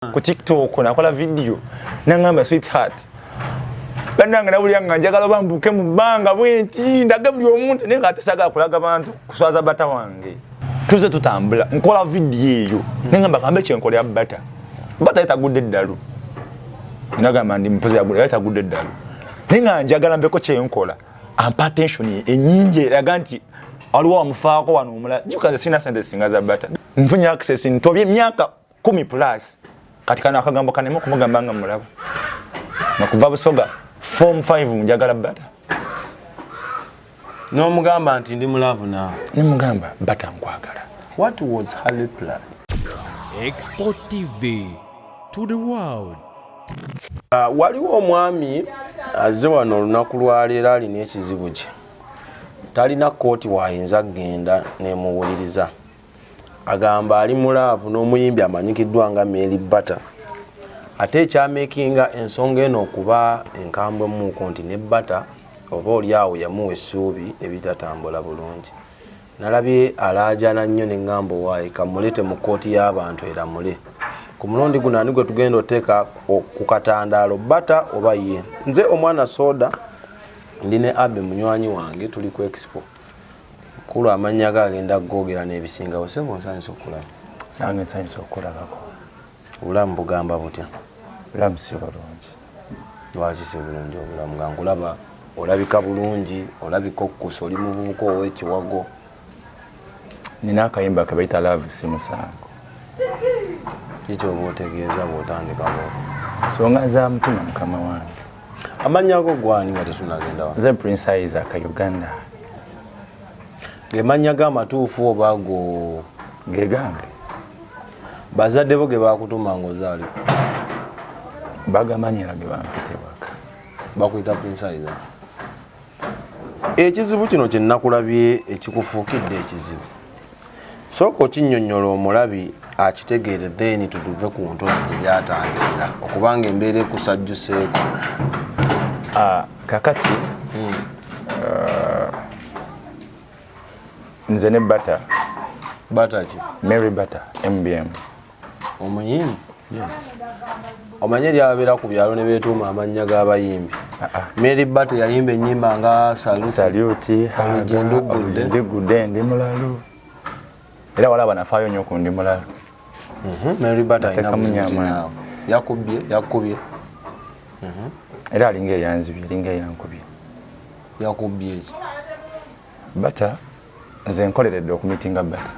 ku TikTok nakola video nangamba sweetheart bananga nawulyanga njagala bambuke mu banga bwenti ndaga buli omuntu nenga atasaga kulaga abantu kuswaza bata wange tuze tutambula nkola video eyo nengamba kambe kyenkola ya bata etagudde ddalu nagamba ndi mpozi ya gudde etagudde ddalu nenga njagala mbeko kyenkola ampa attention enyingi eraga nti aliwo amufaako wano omula jukaze sina sente singaza bata nfunya access ntobye myaka 10+ katika na kagambo kanemo kumugambanga mulabo nakuva busoga form 5 njagala bata no mugamba nti ndi mulavu na ni mugamba bata nkwagala. What was her reply? Export TV to the world. Waliwo omwami azze wano olunaku lwaleero alina ekizibu kye talina kooti wayinza genda nemuwuliriza agamba ali mulaavu n'omuyimbi amanyikiddwa nga Mary Bata ate ekyamakinga ensonga eno okuba enkambwe muko nti ne Bata oba oliawo yamuwa essuubi ebitatambula bulungi nalabye alaajana nnyo n'engambo waaye kamulete mu kooti y'abantu eramule ku mulundi guno ani gwe tugenda oteeka ku katandaalo Bata oba ye nze omwana soda ndi ne Abe munywanyi wange tuli ku expo kulu amanya gagenda gogera n'ebisinga osebo nsanyisa okulaba Nange nsanyisa okulabako obulamu bugamba butya obulamu si bulungi lwaki si bulungi obulamu nga nkulaba olabika bulungi olabika okukusa oli muvubuka ow'ekiwago nina akayimba kabaita love si musango kikyo oba otegeeza bw'otandika bwoko songa za mutima mukama wange amannya go gwani nga tetunagenda wa nze Prince Isaac Uganda gemannya g'amatuufu oba go gegange bazadde bo ge bakutuma ng'ozaali bagamanyira ge bampite waka bakuyita Prince Isaac. Ekizibu kino kye nnakulabye ekikufuukidde ekizibu sooka okinnyonnyola omulabi akitegeere then tutuve ku ntozi gy'atangirira okubanga embeera ekusajjuseeko kakati nze ne Bata ki Mary Bata MBM omuyimbi yes omanye lyabeera ku byalo ne beetuuma amannya g'abayimbi Mary Bata yayimba ennyimba nga Saluti Ndigudde ndi mulalu era walaba nafaayo nnyo ku ndi mulalu Mary Bata yakubye era alinga eyanzibye alinga eyankubye yakubye eki Bata nze nkoleredde okumitinga Bata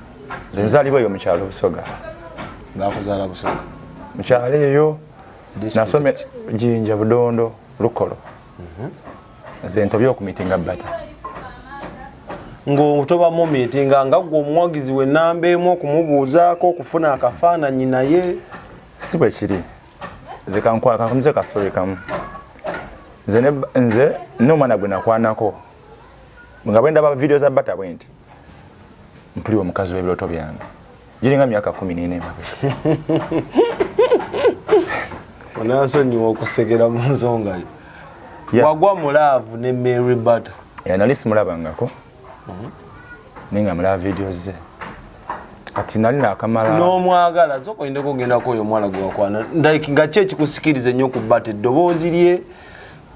nze nzaalibwa eyo mukyalo Busoga bakuzaala Busoga mukyalo eyo nasome Jinja Budondo Lukolo nze ntobye okumitinga Bata ng'otobamu mitinga nga gwe omuwagizi we nnamba emu okumubuuzaako okufuna akafaananyi naye si bwe kiri nze kankuze ka story kamu nze n'omwana gwe nakwanako nga bwe ndaba video za Bata bwe nti mpuli omukazi w'ebirooto byange giringa myaka 14 emabega onansonyiwa okusegera mu nsonga yo wagwa mulaavu ne Mary Bata nali simulabangako ninga mulaba videos ze kati nali nakamala n'omwagala zoko indeko ogendako oyo omwana gwe wakwana nga ki ekikusikiriza ennyo ku Bata eddoboozi lye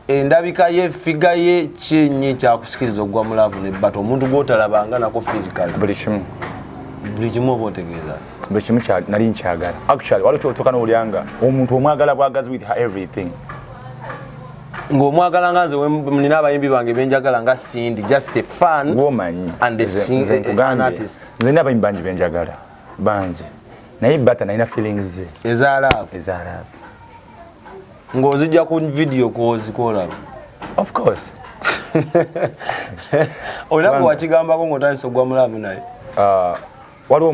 endabika ye figa ye kyenyi kyakusikiriza ogwa mulaavu ne Bata omuntu gw'otalabanga nako physical buli kimu oba otegeeza buli kimu nali nkyagala actually waliwo kyotuuka n'olyanga omuntu omwagala bwagazi with her everything ng'omwagala nga nze nina abayimbi bange benjagala nga Cindy just a fan womanyi and an artist nze nina abayimbi bangi benjagala bangi naye Bata nalina feelings ze ezaalaavu ng'ozijja ku video kozikolaba of course olina kuwakigambako ng'otandisa ogwa mulaavu naye waliwo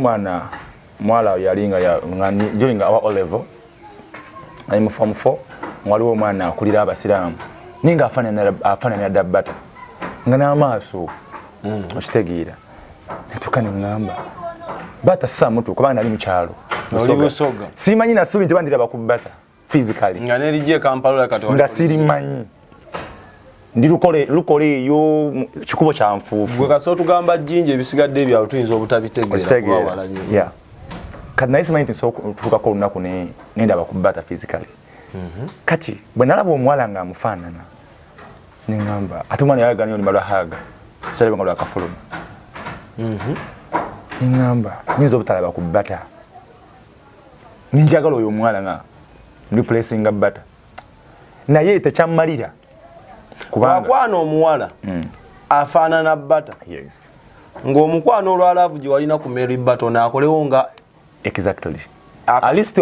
mwala yalinga during our O level ali mu form 4 waliwo omwana akulira abasiraamu ninga afaananira dda Bata nga n'amaaso okitegeera netuuka neŋŋamba Bata saamutu kubanga nali mukyalo Busoga simanyi nasuubi nti bandiraba ku Bata physically nga nerijje Kampala nga sirimanyi ndi lukole eyo kikubo kya nfuufu gwe kaso tugamba Jinja ebisigadde ebyawo tuyinza obutabitegeera kati naye simanyi nti tutukako olunaku nendaba ku bata physically. Kati bwe nalaba omuwala nga amufaanana neŋŋamba ate omwana yayagala nnyo lwahaga salaba nga lwakafuluma. Neŋŋamba nyinza obutalaba ku bata ninjagala oyo omuwala nga replacinga bata naye tekyammalira kubanga omuwala afaanana bata ng'omukwano olwalaavu gye walina ku Mary Button akolewo nga exactly at least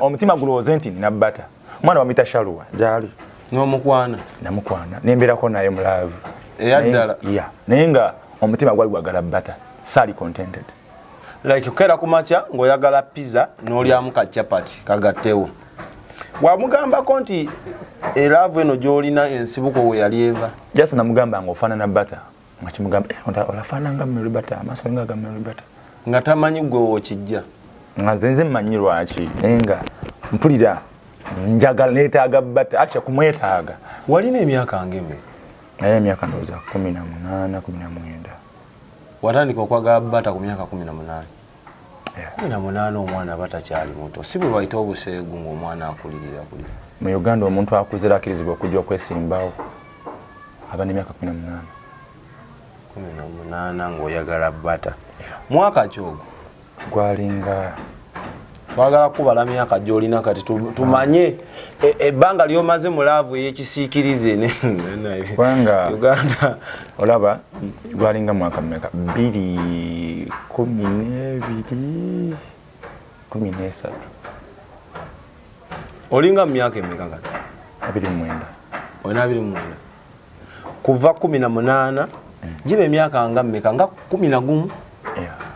omutima gulowooze nti nina bata omwana wamuyita Shaluwa gyali n'omukwana namukwana nembeerako naye mulaavu eyaddala naye nga omutima gwali gwagala bata saali contented like okera ku makya ng'oyagala pizza n'olyamu ka chapati kagattewo wamugambako nti eraavu eno gy'olina ensibuko we yali eva just namugamba nga ofaanana bata nga kimugamba olafaananga Mary Button amaaso nga ga Mary Button nga tamanyi gwe wokijja nga nze mmanyi lwaki naye nga mpulira njagala neetaaga bata akya kumwetaaga. Walina emyaka ng'emwe? Naye emyaka ndowooza 18 19. Watandika okwagala bata ku myaka 18? 18 omwana batakyali muto si bwe bayita obuseegu ng'omwana akulirira kuli. Mu Uganda omuntu akuzira akkirizibwa okujja okwesimbawo aba n'emyaka 18 ng'oyagala bata. Mwaka ki ogwo? Gwalinga twagala kubala myaka gy'olina kati tumanye ebbanga ly'omaze mu laavu ey'ekisiikirize kubanga Uganda olaba gwalinga mwaka mmeka 2012 13 olinga mu myaka emeka kati? 29. Olina 29 kuva 18 giba emyaka nga mmeka nga 11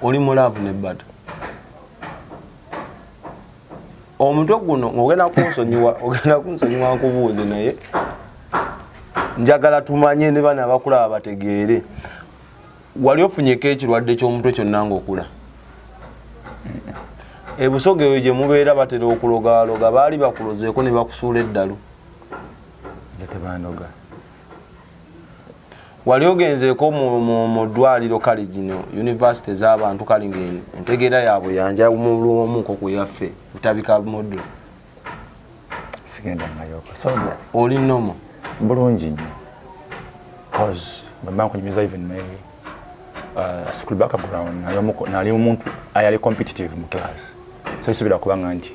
oli mu laavu ne bata. Omuntu guno ogenda kunsonyiwa nkubuuze naye njagala tumanye ne bana abakulaba bategeere wali ofunyeko ekirwadde ky'omutwe kyonna ng'okula? Ebusoga eyo gye mubeera batera okulogaloga baali bakulozeeko ne bakusuula eddalu? Nze tebandoga. Wali ogenzeeko mu ddwaliro kale gino university z'abantu kale ng'entegeera yaabwe yanja omu nko ku yaffe butabika moddo? Sigenda mayoko. So oli nomo bulungi nnyo cause bwe nkunyumiza even my school background nali omuntu ayali competitive mu class so isubira kubanga nti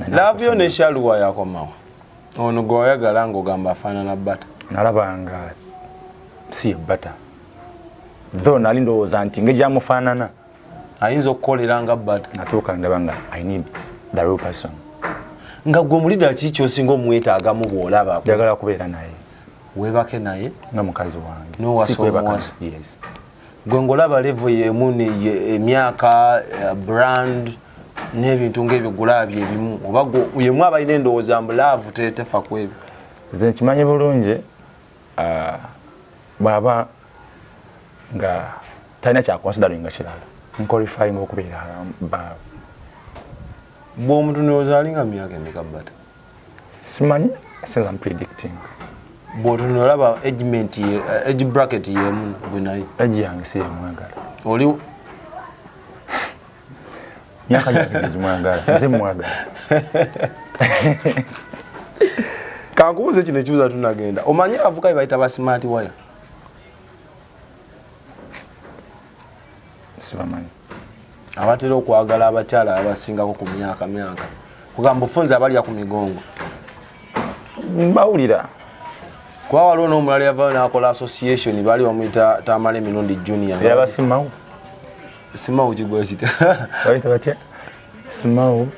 laavu yo ne Shaluwa yakomawo ono gw'oyagala ng'ogamba afaanana bata? Nalabanga si bata though nali ndowooza nti ng'egyamufaanana ayinza okukolera nga bata. natuuka ndaba nga I need the real person. Nga gwe mulida ki ky'osinga omwetaagamu bw'olaba? Njagala kubeera naye. Weebake naye? Nga mukazi wange. N'owasa omuwasa? Yes. Gwe ng'olaba level y'emu emyaka brand n'ebintu ng'ebyo gulaabye ebimu oba yemu abalina endowooza mbu laavu tefa ku ebyo? Nze nkimanyi bulungi bw'aba nga talina kyakonsidering nga kirala nqualifying okubeera baawe. Bw'omuntu n'ozaalinga myaka emeka bata? Simanyi since I'm predicting. Bw'otunula olaba age bracket y'emu gwe naye? Age yange si yemwagala. Oli myaka yange gimwagala nze mwagala. Kankubuuze kino ekibuuzo tunagenda. Omanyi abavubuka bayita ba smart wire? Sibamanyi. Abatera okwagala abakyala abasingako ku myaka kugamba ofunze abalya ku migongo? Mbawulira. Kwa waliwo n'omulala yavaayo n'akola association baali bamuyita Tamale Mirundi Junior. Yaba Simawu? Simawu kigwa kita. Bayita batya? Simawu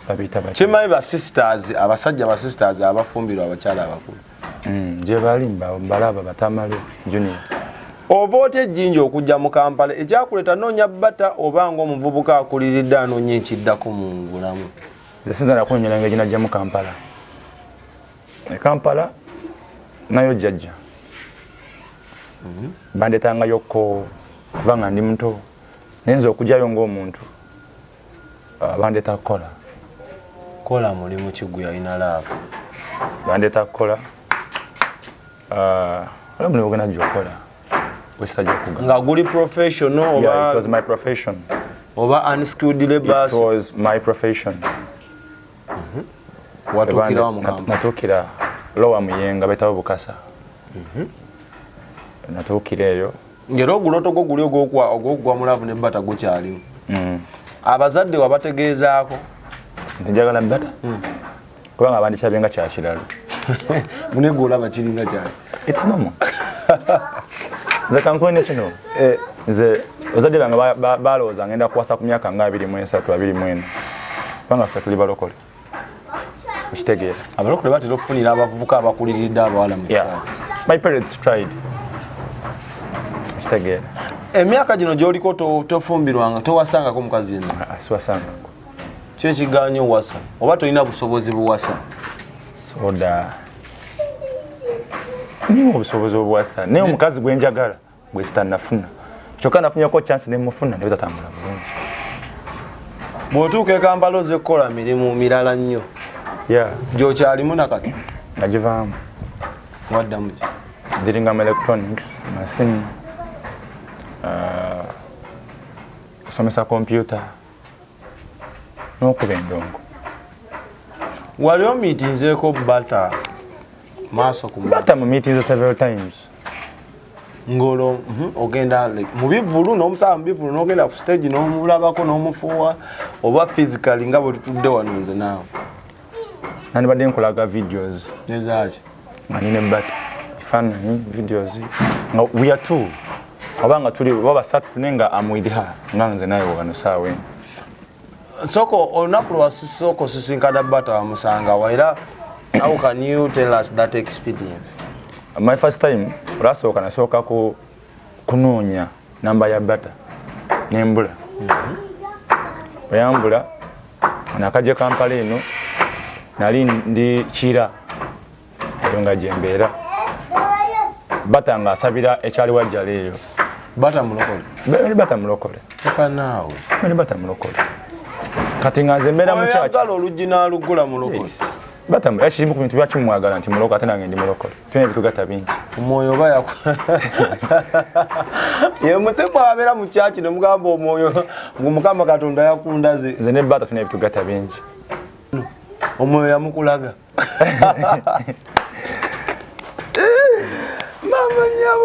babiyita batya? Kimanyi ba sisters abasajja ba sisters abafumbirwa abakyala abakulu. Gye bali mbalaba Batamale Junior. Oba otya ejjinja okujja mu Kampala ekyakuleeta noonya bata oba ng'omuvubuka akuliridde anoonya ekiddako mu bulamu? Nze sinza nakunyumira engeri najja mu Kampala. Kampala nayo jjajja. Bandeetangayo kuva nga ndi muto naye nze okujjayo ng'omuntu bandeeta kukola. Kola mulimu ki yalina laavu? Bandeeta kukola olaba mulimu ogenda gy'okola. Nga guli professional oba? Yeah, it was my profession. oba unskilled labours? It was my profession. Watukira wa Mukamba? Natukira Lower Muyenga betawo Bukasa. Natukira eyo. Ngero oguloto gwo guli ogw'okugwa mulavu ne bata gukyalimu. Abazadde wabategeezaako? Njagala bata? Kubanga abandikyabenga kya kiralo. Munege olaba kiringa kyali. It's normal. Nze kankwene kino. Nze bazadde bange balowooza ngenda kuwasa ku myaka nga 23 24. Kubanga ffe tuli balokole. Okitegeera. Abalokole batera okufunira abavubuka abakuliridde abawala mu kyalo. My parents tried. Okitegeera. Emyaka gino gy'oliko tofumbirwanga towasangako mukazi yenna? Siwasangako. Ki ekigaanye owasa? Oba tolina busobozi buwasa? Soda. Niwo obusobozi obuwasa. Naye omukazi gwe njagala gwe sitanafuna. Kyokka nafunyako chance ne mufuna ne bitatambula bulungi. Bw'otuuka e Kampala ozze kukola mirimu mirala nnyo. Gy'okyalimu nakati? Nagivaamu. Waddamu ki? Dealing with electronics, masimu, kusomesa computer, n'okuba endongo. Wali omiitinzeeko bata maaso ku bata mu meetings several times. Ngolo ogenda mu bivulu n'omusaba mu bivulu n'ogenda ku stage n'omulabako n'omufuuwa oba physically nga bwe tutudde wano nze naawe? Nandibadde nkolaga videos. Nezaaki? Nga nine bata. Funny videos. We are two. Obanga tuli baba satu nenga am with her. Nganze naye wano sawe. Soko olunaku lwasoko sisinkana bata wa musanga waira. How can you tell us that experience? My first time rasoka nasoka ku kunoonya namba ya bata nembula. Oyambula nakaje Kampala eno nali ndi kira ayonga jembera. Bata nga asabira ekyali wajjala eyo. Bata mulokole? Bali bata mulokole. Toka naawe? Bali bata mulokole. Kati nga nze mbeera mu kyaki. Oyagala oluggi n'alugula mulokole? Bata yakirimu ku bintu byakimwagala nti mulokole ate nange ndi mulokole. Tulina ebitugatta bingi. Omwoyo oba yaku... Ye musemu abeera mu kyaki ne mugamba omwoyo ng'Omukama Katonda yakundaze. Nze ne bata tulina ebitugatta bingi. Omwoyo yamukulaga.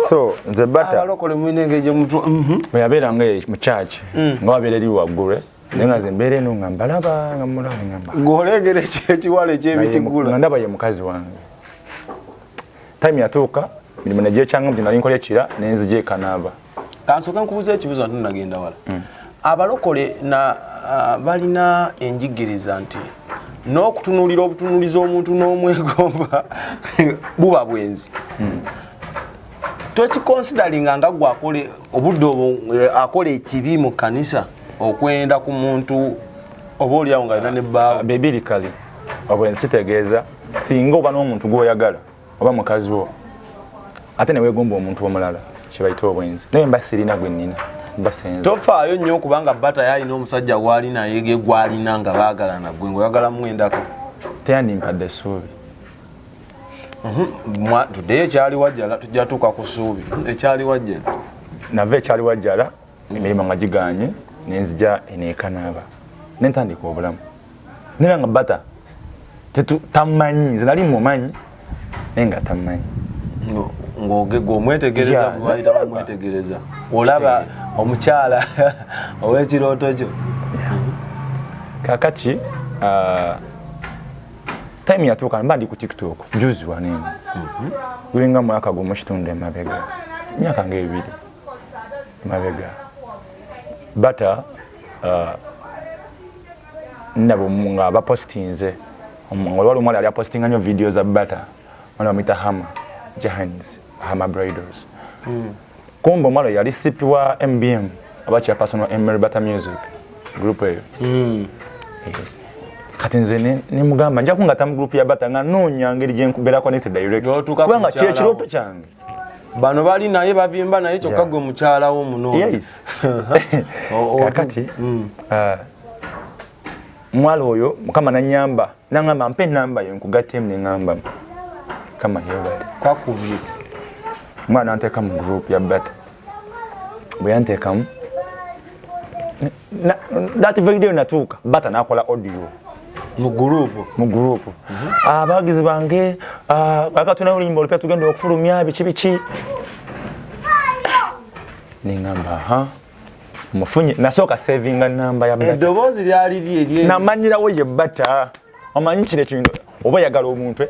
So nze bata abalokole mwinenge gye mutwa bwe yabeeranga mu kyaki nga wabeera eri waggulu naye nga nze mbeera eno nga mbalaba nga mulaba ngamba ng'olengera ekiwala ekyebitigula nga ndaba ye mukazi wange. Time yatuuka mirimu ne gyekyanga nti nali nkolya ekira ne nzija ekanaaba. Kansooka nkubuuza ekibuzo nti nagenda wala. Abalokole balina enjigiriza nti n'okutunuulira obutunuulizi omuntu n'omwegomba buba bwenzi. Tokikonsideringa nga gwe akole obudde obwo akola ekibi mu kkanisa okwenda ku muntu oba oliawo nga alina ne bbaawo. Bibirikali obwenzi kitegeeza singa oba n'omuntu gw'oyagala oba mukazi wo ate ne weegomba omuntu omulala kibayita obwenzi. Naye mba sirina gwe nnina basenza. Tofaayo nnyo kubanga bata yalina omusajja gw'ali naye ge gw'alina nga baagalana gwe ng'oyagala mwendako. Teyandimpadde essuubi. Tudde ekyali wajjala tujja tuuka ku ssuubi. Ekyali wajjala nava ekyali wajjala emirimu nga gigaanye ne nzija eneekanaaba ne ntandika obulamu. Naye nga bata tammanyi, nze nali mumanyi naye nga tammanyi. Ng'omwetegereza bw'ayita bamwetegereza olaba omukyala ow'ekirooto kyo. Kakati time yatuuka mba ndi ku TikTok juzi wanene gulinga mwaka gumu kitundu emabega myaka nga 2 emabega bata nabo nga bapostinze waliwo omwala yali apostinga nnyo video za bata wano bamwita Hama Jahans Hama Bridals. Kumbe omwala yali sipi wa MBM aba chairperson wa Emery Bata Music group eyo. Kati nze ne mugamba nja kungata mu group ya bata nga noonya ngeri gye nkubeera connected direct. Kubanga kye kirooto kyange. Bano bali naye bavimba naye kyokka gwe mukyala wo muno. Yes. Kakati mwalo oyo Mukama nanyamba nangamba mpe namba yo nkugattemu ne ngamba kama yebali. Kwakubye. Mwana anteeka mu group ya bata. Bwe yanteekamu that video natuuka bata nakola audio mu group abagizi bange akatuna ulimbo olupya tugenda okufulumya biki ningamba mufunye nasoka saving number ya bata edobozi lyali lye namanyirawo ye bata omanyi kino kintu oba yagala omuntu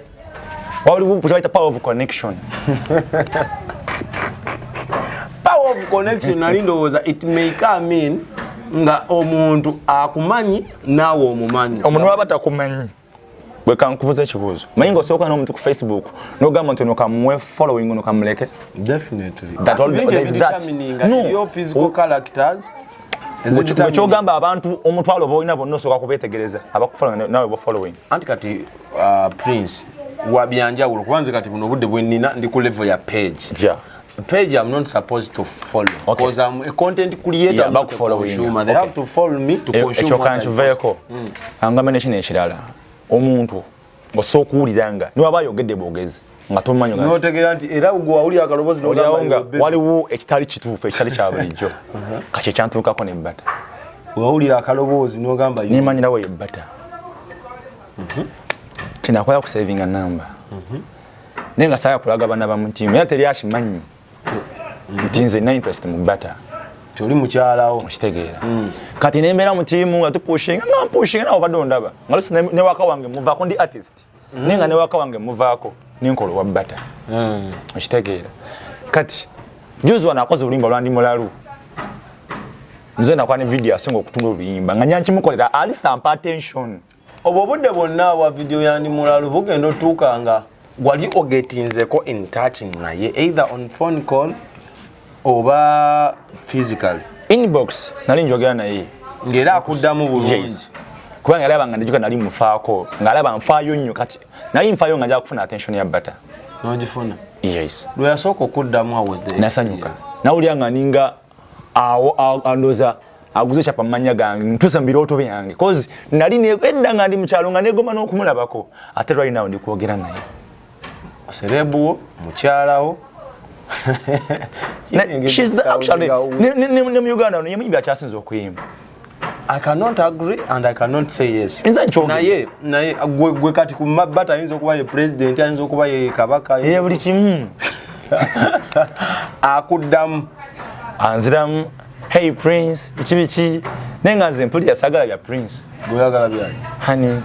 waliwo kukyayita power of connection power of connection nali ndowooza it may come in nga omuntu akumanyi naawe omumanyi omuntu waba takumanyi bwe kankubuza ekibuuzo manyi ng'osooka n'omuntu ku Facebook n'ogamba nti nokamuwe following nokamuleke definitely that always that no your physical characters kyogamba abantu omutwalo boolina bonna osooka kubeetegereza abakufollowing nawe bo following anti kati Prince wabyanjawulo kubanze kati buno obudde bwenina ndi ku level ya page I'm not supposed to follow because I'm a content creator. Yeah, back following. They have to follow me to consume. Ekyo kankiveeko angamane kino ekirala omuntu ng'osookuwuliranga niwe aba ayogedde bwogezi nga tomanyi n'otegeera nti era gwe wawulira akalobozi n'ogamba waliwo ekitali kituufu ekitali kya bulijjo kati ekyantuukako n'ebbata wawulira akaloboozi n'ogamba nimanyirawo yebbata kinakola ku saving a number naye nga saaya kulaga bana ba mutimu era teri akimanyi nti nze nina interest mu bbata toli mukyalawo okitegeera kati nembeera mu tiimu nga tupushinga nga mpushinga nawe obadde ondaba nga lusi ne waka wange muvaako ndi artist naye nga ne waka wange muvaako ninkola owa bbata okitegeera kati juzi wano akoze oluyimba lwandi mulalu nze nakola ne video asinga okutunda oluyimba nga nyankimukolera alist ampa attention obwo obudde bwonna bwa video yandi mulalu bugenda otuuka nga wali ogetinzeko in touching naye either on phone call oba physical inbox nali njogera naye ngera akuddamu bulungi kubanga alaba nga ndijuka nali mufaako ng'alaba nfaayo nnyo kati naye nfaayo nga njala kufuna attention ya bbata n'ogifuna yes lwe yasooka okuddamu how was the nasanyuka nawulira nga ninga awo andoza aguze kyapa mu mannya gange ntuusa mu birooto byange cause nali edda nga ndi mukyalo nga negoma n'okumulabako ate right now ndi kwogera naye serebuwo mukyalawo she's actually ne mu Uganda no yemuyimbi akyasinza okuyimba I cannot agree and I cannot say yes. Naye gwe kati ku mabbata ayinza okuba ye president ayinza okuba ye kabaka ye buli kimu akuddamu anziramu hey Prince biki nenga nze mpulira sagala bya Prince goyagala byaje honey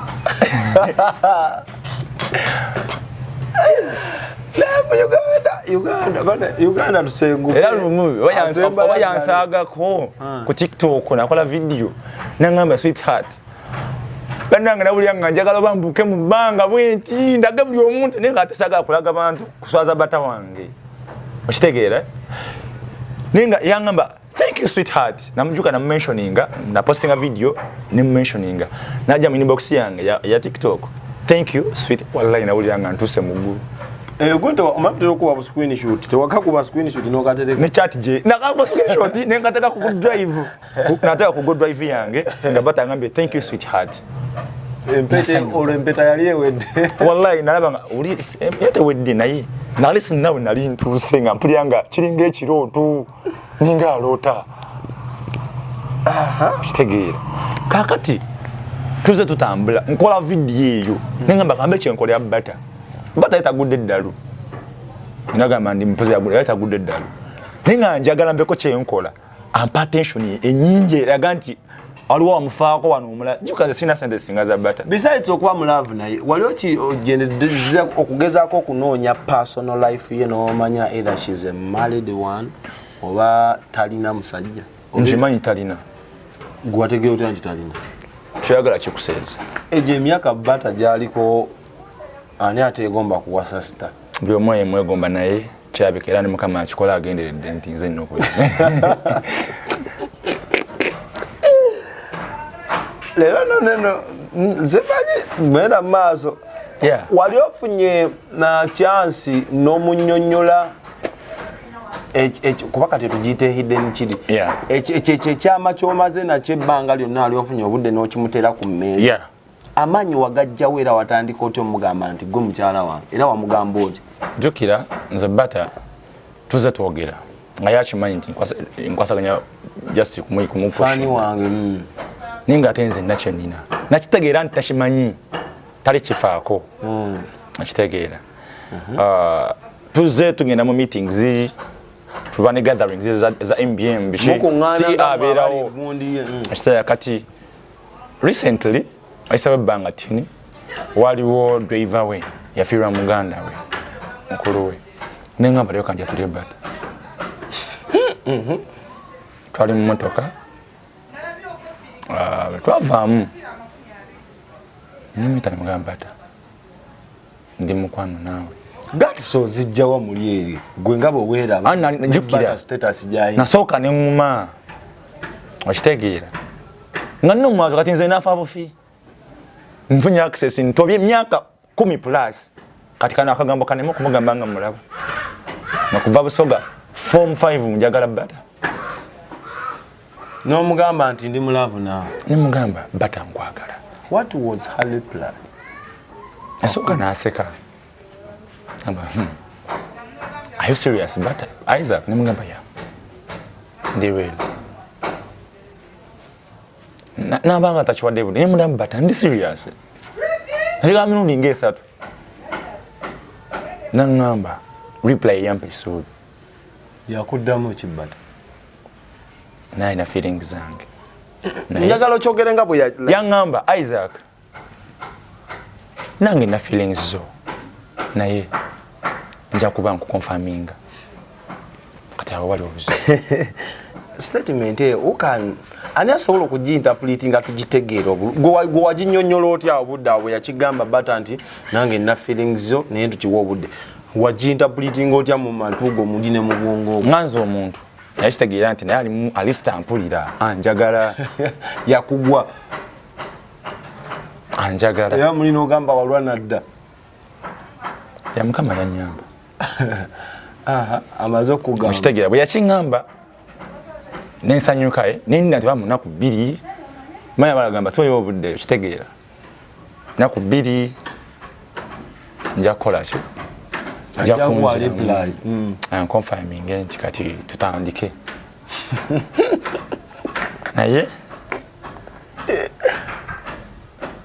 Uganda tusengu era lumu bayansagako ku TikTok nakola video nangamba sweetheart bananga nawulira nga njagala bambuke mu bbanga bwenti ndagabye omuntu nenga atesagala kulaga bantu kuswaza bata wange okitegeera nenga yangamba thank you sweetheart namujuka na mentioninga na posting a video ne mentioninga naja mu inbox yange ya TikTok thank you sweet wallahi nawulira nga ntuse mu ggulu gonto omapitero kuba bu screenshot tewaka kuba screenshot nokatereka ne chat je nakaba screenshot nengataka ku drive nataka ku drive yange nga bata ngambe thank you sweetheart empete olempeta yali ewedde wallahi nalaba nga uli yete wedde naye nali sinawe nali ntuse nga mpulya nga kiringa ekirooto ninga alota kitegeera kakati tuze tutambula nkola video eyo nengamba kambe kyenkola ya bata yetagudde eddalu nagamba ndi mpozi yetagudde eddalu nenga njagala mbeko kyenkola ampa attention enyingi eraga nti waliwo wamufaako wano omulala jukaze sina sente singa za bata besides okuba mulaavu naye waliwo ogendeza okugezaako okunoonya personal life ye n'omanya either she's a married one oba talina musajja nkimanyi talina gwategeera otya nti talina kyoyagala kikuseeza egyo emyaka bata gyaliko ani ateegomba kuwasa sita buli omu yemwegomba naye kirabika era ne mukama akikola agenderedde nti nze nno okwera leero noneno nzemanyi mwenda mu maaso wali ofunye na chansi n'omunnyonnyola kuba kati tugiyite hidden kiri ekyo ekyama kyomaze nakyo ebbanga lyonna wali ofunye obudde n'okimuteera ku mmeeri amanyi wagajjawo era watandika otyo omugamba nti gwe mukyala wange era wamugamba oti jukira nze bata tuze twogera nga yakimanyi nti nkwasaganya just fani wange ninga atenze nakyenina nakitegeera nti takimanyi tali kifaako nakitegeera tuze tugenda mu meetings tuba ne gatherings za MBM bishi abeerawo nakitegeera kati recently ayisabe ebbanga tini waliwo driver we yafiirwa muganda we mukulu we nengamba leo kanja tuli bata twali mu motoka twavaamu nimita nemugamba bata ndi mukwano naawe gati so zijjawa muli eri gwe ngabo weera najukira status jayi nasooka neŋŋuma okitegeera nga nno mwazo kati nze naafa bufi nfunye access ntobye emyaka 10 plus kati kana akagambo kanemu kumugamba nga mulaba nakuva busoga form 5 njagala bata no mugamba nti ndi mulavu na nemugamba bata nkwagala. What was her reply? Nasooka naseka are you serious bata Isaac nemugamba ya ndi real nabanga tachiwadde buli nemugamba bata ndi serious njiga mirundi ngesatu nangamba reply yampesuubi yakuddamu kibata naye na feelings zange njagala okyogere nga bwe yangamba Isaac nange na feelings zo naye nja kuba nkukonfaminga kati awo wali obuzibu statement ukan ani asobola okuginterpreti nga tugitegeera gwe waginnyonnyola otya obudde awo yakigamba bata nti nange na feelings zo naye tukiwa obudde waginterpreti nga otya mu mantugo muli ne mu bwongo nganze omuntu naye kitegeera nti naye alimu alistampulira anjagala yakugwa anjagala era mulina ogamba walwa nadda ya mukama yanyamba amaze okugamba kitegeera bwe yakiŋŋamba nensanyuka nenda nti bamunaku 2 manya balagamba tuweyo obudde kitegeera naku 2 nja kukola ki nja reply confirming nti kati tutandike naye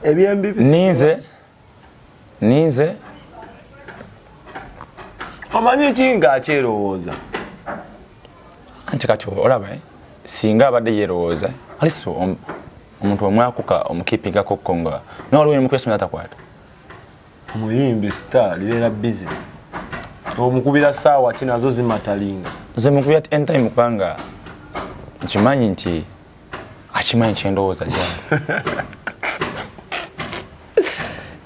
ebyembibi ninze omanyi ki nga akyerowooza anti kati olaba singa abadde yerowooza aliso omuntu omwakuka omukipingako konga nowaliwo emukweso natakwata muyimbi star libeera busy omukubira saawa ki nazo zimatalinga ze mukubira entime kubanga nkimanyi nti akimanyi kyendowooza gyange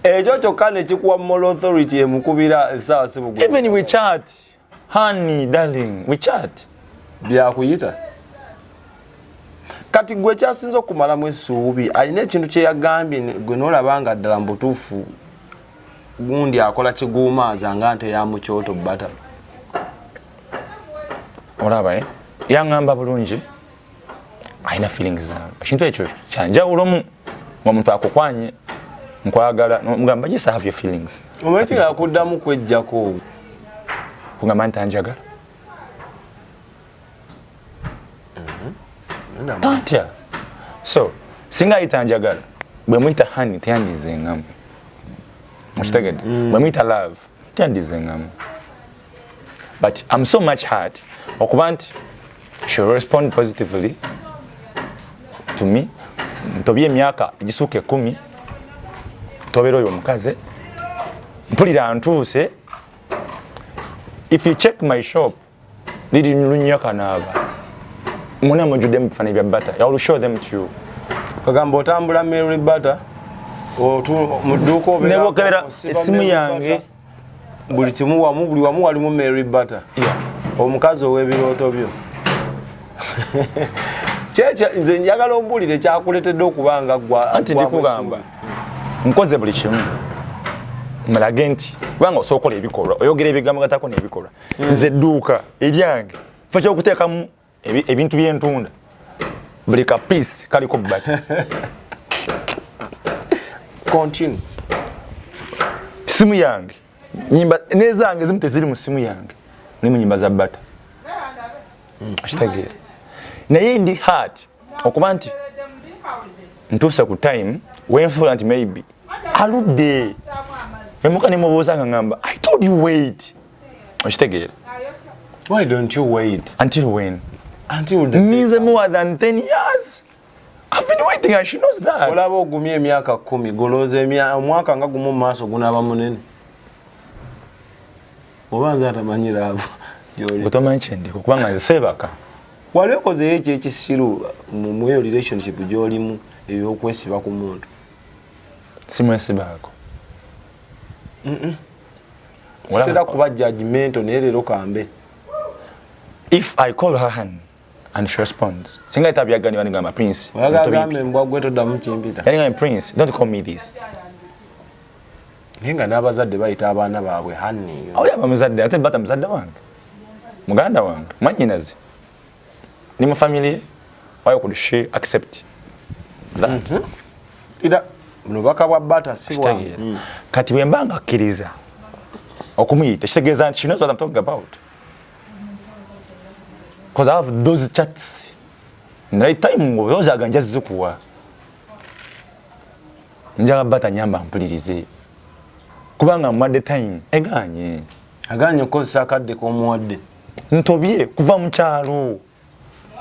ekyo kyokka nekikuwa moral authority emukubira esaawa sibugwe even we chat honey darling we chat byakuyita kati gwe kyasinza okumalamu essuubi alina ekintu kyeyagambye gwe noolabanga ddala mbutuufu gundi akola kiguumaaza nga nte ya mukyoto bata olaba yaŋŋamba bulungi alina feelings zange ekintu ekyo kyanjawulomu omuntu akukwanye nkwagala mugamba just have your feelings omanyi nga akuddamu kwejjako kugamba nti anjagala tatya so singa ayita anjagala bwe muyita hani teyandizengamu mukitegedde bwe muyita love teyandizengamu but I'm so much hurt okuba nti she respond positively to me ntobye emyaka egisuuka 10 tobeera oyo omukazi mpulira ntuuse if you check my shop liri lunyaka naaba muna mujudde mu bifaananyi bya bata I will show them to you kagamba otambula Mary Bata mu dduuka obeera essimu yange buli kimu buli wamu walimu Mary Bata omukazi ow'ebirooto byo nze njagala ombuulire kyakuletedde okubanga gwa anti ndikugamba nkoze buli kimu malage nti kubanga osobola okola ebikolwa oyogera ebigambo gatako n'ebikolwa nze edduuka eryange fa kyokuteekamu ebintu byentunda buli kapiisi kaliko bata continue simu yange nyimba nezange zimu teziri mu simu yange ni mu nyimba za bata Ashitegeera naye ndi heart okuba nti ntuuse ku time wenfula nti maybe aludde emuka nemubuuza nga ngamba I told you wait. Ashitegeera why don't you wait until when? until the Needs more than 10 years. I've been waiting and she knows that. olaba ogumye emyaka 10 golooza omwaka nga gumu mu maaso gunaaba munene obanza atamanyira abo Otomanyi kyendiko kubanga nze seebaka. wali okozeyo ekyo ekisiru mu eyo relationship gy'olimu ey'okwesiba ku muntu Simwesibaako. kitera kuba judgmental naye leero kambe. If I call her hand and she responds, singa itabyagani wani ngamba Prince. Wagagambe mbwa gwe toddamu kimpita. Yani ngamba Prince, don't call me this. Nenga n'abazadde bayita abaana baabwe Honey. Awuli abamuzadde ate bata muzadde wange. Muganda wange, manyinaze. Ni mu family, why could she accept that? Ida mubaka bwa bata si bwa. Kati bwe mbanga akkiriza okumuyita kitegeeza nti she knows what I'm talking about. Because I have those chats. Right time those are ganja zikuwa. Njaga bata nyamba mpulirize. Kubanga mwadde time eganye. Aganye kozesa akadde k'omuwadde. Ntobye kuva mu kyalo.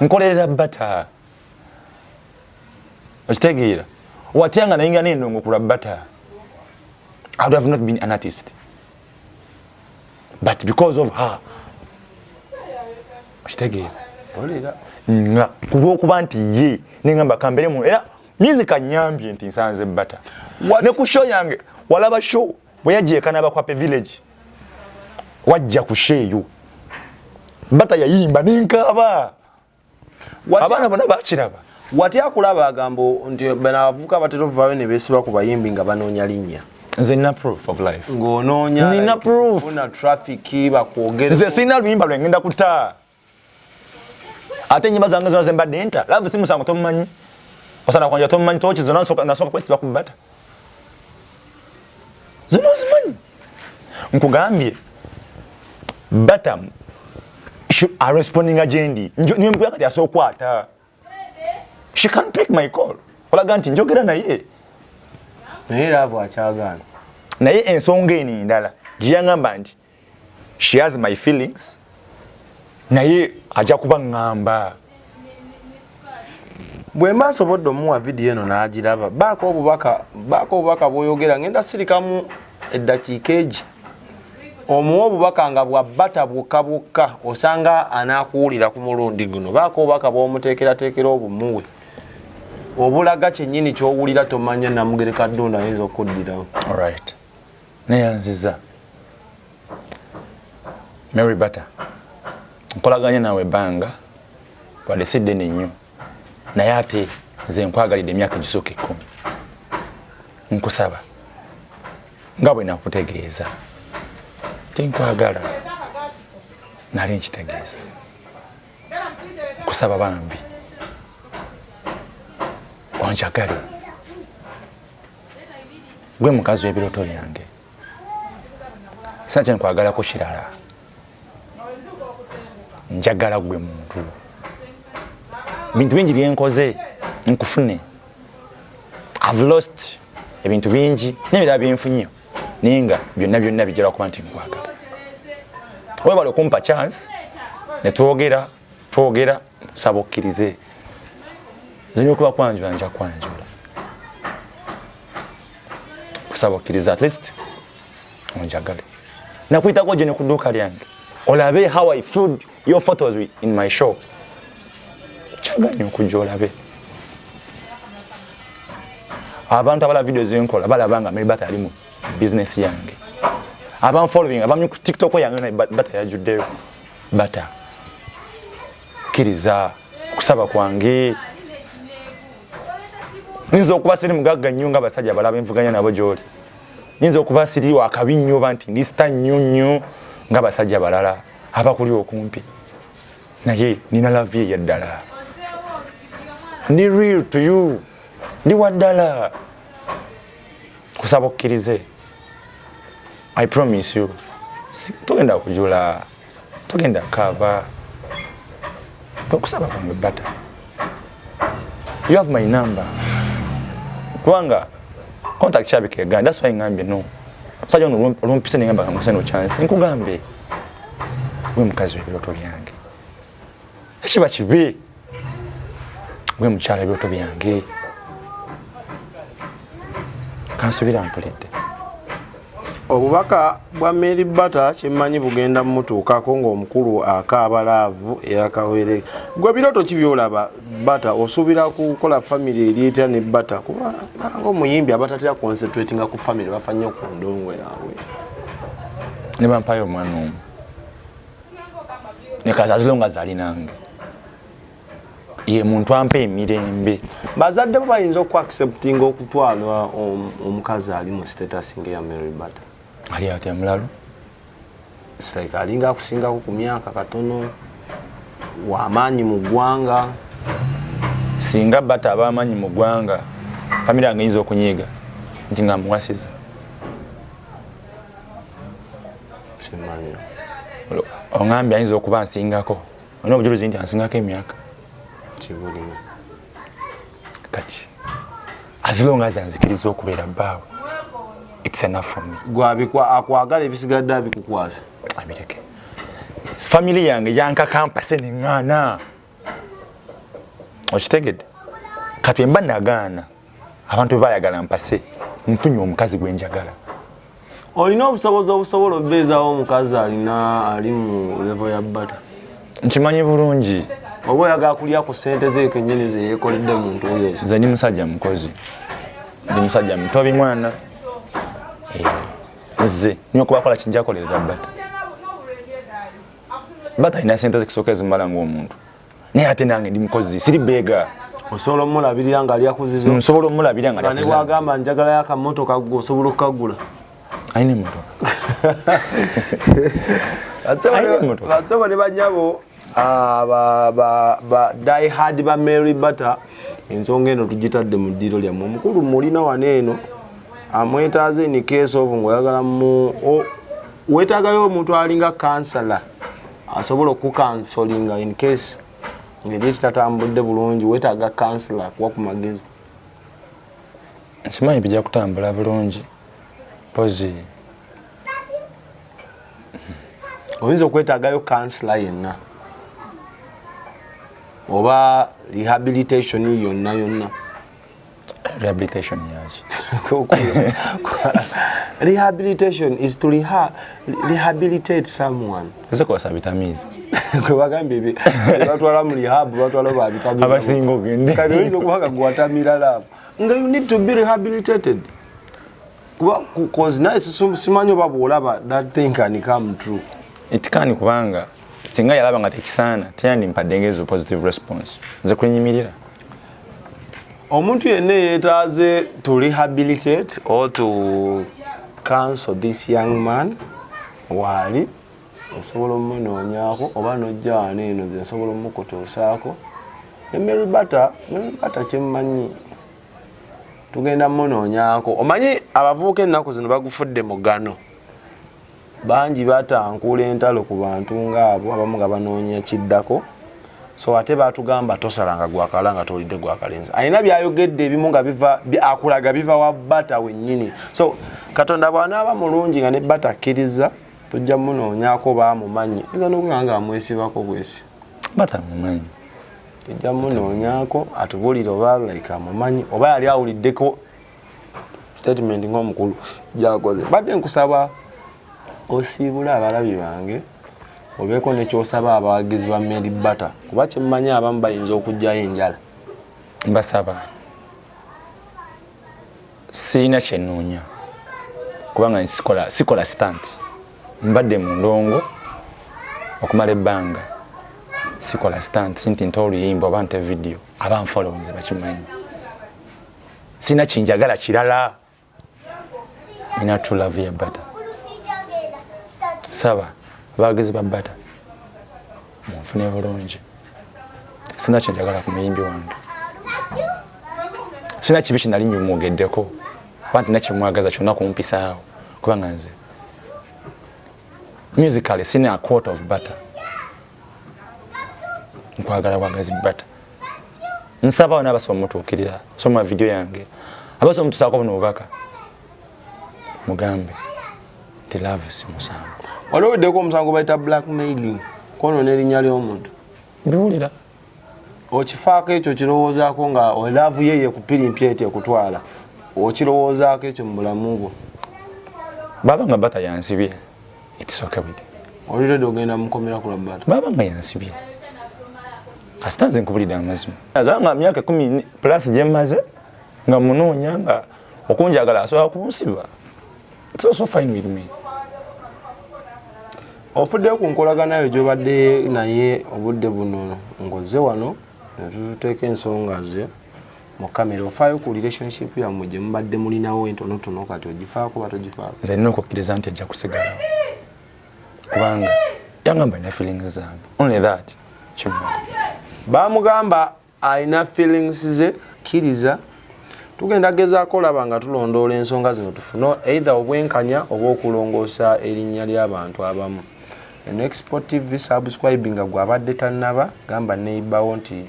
Nkolerera bata. Okitegeera. Watyanga nayinga n'endongo kula bata. I would have not been an artist. But because of her. Okitegeera. Olera. Nga kulwokuba nti ye nengamba kambere mu era music anyambye nti nsanze bata. Ne ku show yange walaba show bwe yagyeka n'abakwape village. Wajja ku sheeyo. Bata yayimba nenkaba. Abaana bonna bakiraba. Wati akulaba agambo nti bana avuka batero vawe ne besiba ku bayimbi nga banoonya linnya. Nze nina proof of life. Ng'onoonya. Nina proof. Kuna traffic bakwogera. Nze sina luyimba lwengenda kutaa. Ate nyimba zange zona zembadde enta. Love si musango tomumanyi. Osana kwanja tomumanyi tochi zona nasoka kwesiba ku bata. Zona ozimanyi. Nkugambye. Bata are responding agendi. Niwe mpuya kati asokwata. She can't pick my call. Olaga nti njogera naye. Naye lavo akyagaana. Naye ensonga eni ndala. Giyangamba nti she has my feelings. Naye ajja kuba ngamba. Bwe mbasobodde omuwa video eno n'agiraba. Baako obubaka bw'oyogera ngenda sirikamu eddakiika egi. Omuwa obubaka nga bwa bata bwokka osanga anaakuwulira ku mulundi guno. Baako obubaka bw'omuteekerateekera obumuwe. Obulaga kyennyini ky'owulira tomanya Namugereka Ddunda ayinza okuddirawo. Alright. Neyanziza. Mary Bata. Nkolaganya nawe banga. Wadde sidde nnyo. Naye ate nze nkwagalidde emyaka gisooka 10. Nkusaba. Nga bwe nakutegeeza. Tinkwagala. Nali nkitegeeza. Kusaba bambi. Onjagale. Gwe mukazi w'ebirooto byange. Sina nkwagalako kirala. Njagala gwe muntu. Bintu bingi byenkoze nkufune. I've lost ebintu bingi n'ebirala byenfunye. Ninga byonna bijira kuba nti nkwagala. Webale okumpa chance ne twogera saba okkirize. Zinyo kuba kwanjula nja kwanjula. Kusaba okkirize at least onjagale. Nakuyitako gye ne ku dduuka lyange. Olabe how I food your photos in my show. Chaganya okujja olabe. Abantu abala video zenkola balabanga Mary Bata ali mu business yange. Abam following abam ku TikTok yange na Bata yajuddeyo. Bata kiriza kusaba kwange. Ninzo okuba siri mugagga nnyo nga basajja balaba envuganya nabo gyoli. Ninzo okuba siri wakabinnyo banti ndista nnyo nga basajja balala abakuli okumpi. Naye nina love ya ddala. Ni real to you. Ni wadala. Kusaba okkirize. I promise you. Togenda kujula. Togenda kava. Kusaba kwange Bata. You have my number. Kwanga contact Chabike Uganda. That's why ngambe no. Sajo no rumpise ngamba ngamuse no chance. Nkugambe. We mukazi w'ebiroto byange. Ekiba kibi. We mukyala w'ebiroto byange. Kansubira mpulidde. Obubaka bwa Mary Bata kyemmanyi bugenda mmutuukako ng'omukulu akaabalaavu eyakawere. Gwe biroto kibyolaba Bata osuubira kukola family eriyita ne Bata kuba ng'omuyimbi abatatera concentratinga ku family bafa nnyo ku ndongo yaabwe. Ne bampayo omwana omu. Ne kazi as long as ali nange. Ye muntu ampe emirembe. Bazadde bayinza okuacceptinga okutwalwa omukazi ali mu status ng'eya Mary Bata. Ali ate mulalu. Sika alinga akusingako ku myaka katono w'amaanyi mu ggwanga. Singa Bata ab'amaanyi mu ggwanga family yange eyinza okunyiiga nti nga muwasiza. Simanyi. Ongambye ayinza okuba nsingako. Olina obujulizi nti ansingako emyaka. Kibulimu. Kati as long as anzikiriza okubeera bbaawe, it's enough for me. Gwabikwa akwagala ebisigadde abikukwasa. Abireke. Family yange yankakampase neŋŋaana. Okitegedde? Kati mba nagaana abantu bwe baayagala mpase nfunye omukazi gwe njagala. Olina obusobozi obusobola obbeezaawo omukazi ali mu level ya Bata. Nkimanyi bulungi. Oba oyagala kulya ku ssente ze kennyini ze yeekoledde mu ntuuyo. Nze ndi musajja mukozi. Ndi musajja mutobi mwana. Nze nyo kubakola kinja kolerera Bata. Bata ina ssente zikisooka ezimala ng'omuntu. Naye ate nange ndi mukozi siri beega. Osobola omulabirira ng'ali akuzizo. Nsobola omulabirira ng'ali akuzizo. Ne bw'agamba njagalayo akamotoka gwe osobola okukagula. Ayina emmotoka. Basoba ne banyabo ba die hard ba Mary Bata ensonga eno tugitadde mu ddiro lyammwe. Omukulu mulina wano eno amwetaaze in case of ng'oyagala weetaagayo omuntu alinga kansala asobola okukansolinga in case ngeri kitatambudde bulungi weetaaga kansala kuwa ku magezi. Nkimanyi bijja kutambula bulungi. Pozi. Oyinza okwetaagayo kansala yenna oba rehabilitation yonna. Rehabilitation yaki? Rehabilitation is to rehabilitate someone. Ese kosa bitamizi. Kwe bagambye batwala mu rehab batwala ba bitamizi. Abasinga ogende. Kati oyinza okubaga gwatamira labo. Nga you need to be rehabilitated. Because nice simanyi oba bw'olaba that thing can come true. It can kubanga singa yalaba nga tekisaana teyandimpadde ngezo positive response. Nze kwenyimirira. Omuntu yenna yeetaaze to rehabilitate or to counsel this young man waali osobola omunoonyaako oba n'ojja wano eno nze nsobola omukutuusaako. Ne Mary Bata kyemmanyi tugenda munoonyaako. Omanyi abavubuka ennaku zino bagufudde mugano. Bangi batankuula entalo ku bantu ng'abo abamu nga banoonya kiddako. So ate batugamba tosalanga gwakala nga tolidde gwakalenzi. Ayina byayogedde ebimu nga akulaga biva wa Bata wennyini. So Katonda bw'anaaba mulungi nga ne Bata akkiriza tujja munoonyaako baamumanyi. Nga n'okugamba amwesibako bwesi. Bata mumanyi. Tujja munoonyaako atubulire oba like amumanyi oba yali awuliddeko statement ng'omukulu gy'akoze. Badde nkusaba osiibule abalabi bange obeeko nekyosaba abawagizi ba Mary Bata kuba kyemmanyi abamu bayinza okugjayo enjala. Mbasaba sirina kyenoonya kubanga sikola stunt. Mbadde mu ndongo okumala ebbanga. Sikola stunt sinti nta oluyimba oba nta video abanfollows bakimanyi. Sina kinjagala kirala. Nina true love ya Bata. Saba abawagizi ba Bata munfune bulungi. Sina kinjagala ku muyimbi wange. Sina kibi kinali nyumwogeddeko wanti nakyemwagaza kyonna kumpisaawo kubanga nze musically sina a quote of Bata. nkwagala wagazi bata nsaba wana abasoma mutuukirira soma video yange abasoma mutusaako buno bubaka mugambe ti love si musango waliweddeko omusango bayita blackmailing kono n'erinnya ly'omuntu mbiwulira okifaako ekyo kirowoozaako nga olaavu yeye kupirimpya eti ekutwala okirowoozaako ekyo mu bulamu bwo baba nga bata yansibye itisoka bidi olirede ogenda mukomera ku lwa bata baba nga yansibye kasita nze nkubulidde amazima azanga myaka 10 plus gye mmaze nga munoonya nga okunjagala asobola kunsiba it's also fine with me ofuddeyo ku nkolaganayo gy'obadde naye obudde buno ng'ozze wano ne tuteeka ensonga ze mu kamera ofaayo ku relationship yammwe gye mubadde mulinawo entonotono kati ogifaako batogifaako nze nina okukkiriza nti ajja kusigalawo kubanga yangamba ina feelings zange only that kimali bamugamba alina feelings ze kkiriza tugenda gezaako olaba nga tulondoola ensonga zino tufune either obwenkanya oba okulongoosa erinnya ly'abantu abamu Export TV subscribing gwabadde tannaba gamba neibawo nti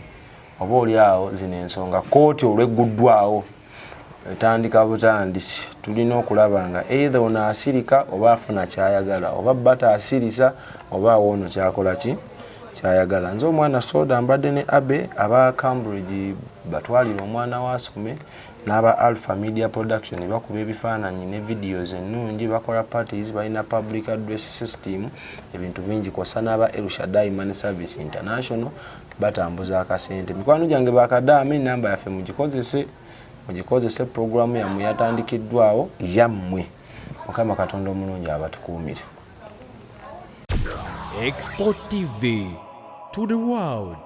oba oli awo zino ensonga kooti olwegguddwawo etandika butandisi tulina okulaba nga either ono asirika oba afuna kyayagala oba bata asirisa oba awono kyakola ki kyayagala nze omwana soda mbadde ne abe aba Cambridge batwalira omwana wasome n'aba Alpha Media Production bakuba ebifaananyi ne videos ennungi bakola parties balina public address system ebintu bingi kosa n'aba El Shaddai Money Service International batambuza akasente mikwano gyange bakadaame namba yaffe mugikozese programu yammwe yatandikiddwawo yammwe mukama katonda omulungi abatukuumire Export TV to the world.